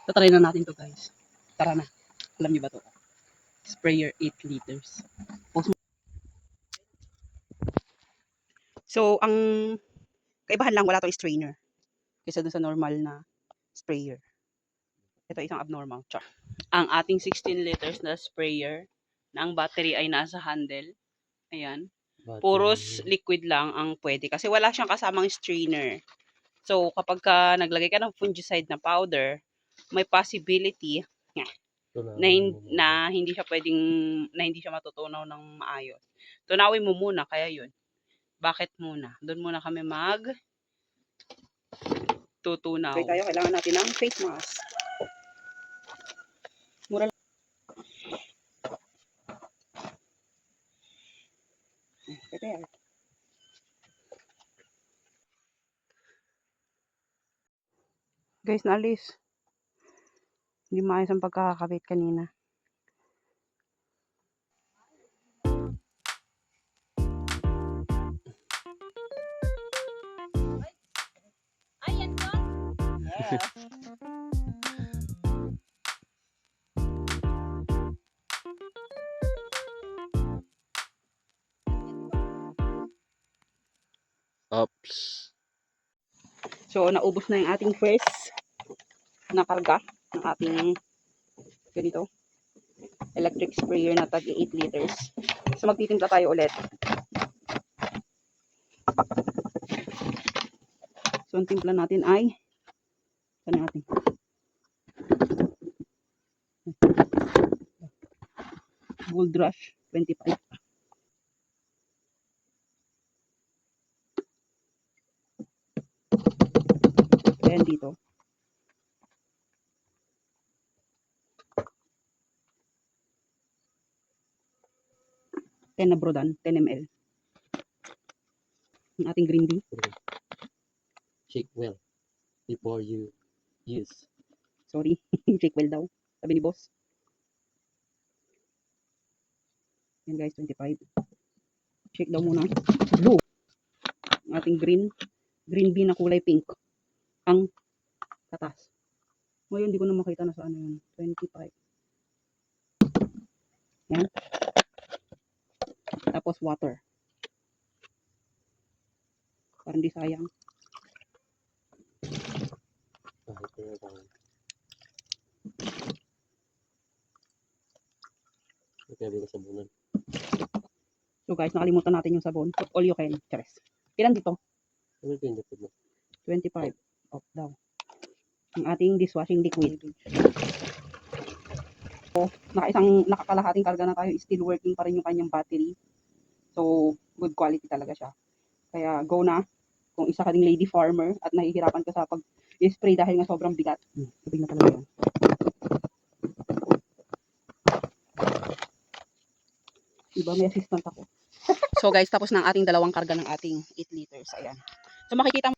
Tatry na natin to guys. Tara na. Alam niyo ba to? Sprayer 8 liters. So, ang kaibahan lang, wala to strainer. Kaysa dun sa normal na sprayer. Ito isang abnormal. Char. Ang ating 16 liters na sprayer, na ang battery ay nasa handle. Ayan. Puros liquid lang ang pwede. Kasi wala siyang kasamang strainer. So, kapag ka naglagay ka ng fungicide na powder, may possibility na hindi siya pwedeng, na hindi siya matutunaw ng maayos. Tunawin mo muna, kaya yun. Bakit muna? Doon muna kami tutunaw. Okay tayo, kailangan natin ng face mask. Mura lang. Prepare. Guys, naalis. Hindi maayos ang pagkakakabit kanina. Ayan ko? Yeah. Oops. So, naubos na yung ating first na karga ng ating ganito electric sprayer na tag 8 liters. So, magtitimpla tayo ulit. So, ang timpla natin ay saan natin? Gold Rush 25. Ayan dito. Na Brodan, 10 ml. Ang ating green bean. Shake well before you use. Sorry, shake well daw. Sabi ni boss. Yan guys, 25. Shake daw muna. Blue. Ang ating green bean na kulay pink. Ang tatas. Ngayon, hindi ko na makita na saan yun. 25. Yan. Tapos water. Parang di sayang. So guys, nakalimutan natin yung sabon. Put all you can. Chares. Ilan dito? 25. Off daw. Ang ating dishwashing liquid. So, nakakalahating karga na tayo. Still working pa rin yung kanyang battery. So, good quality talaga siya. Kaya, go na. Kung isa ka ding lady farmer at nahihirapan ka sa pag-spray dahil nga sobrang bigat. Sabig na talaga yan. Diba, may assistant ako. So guys, tapos na ang ating dalawang karga ng ating 8 liters. Ayan. So makikita mo.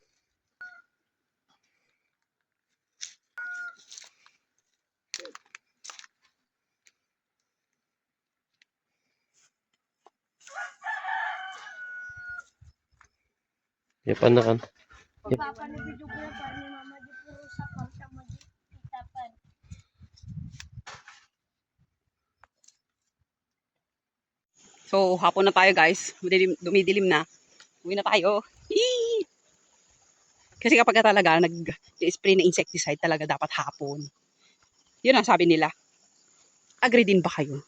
Yapan na kan. Papanibidyo ko yan para ni mama di puro sa pangsa mo di itapan. So hapon na tayo guys. Dumidilim na. Uwi na tayo. Yee! Kasi kapag talaga nag-spray na insecticide talaga dapat hapon. Yun ang sabi nila. Agree din ba kayo?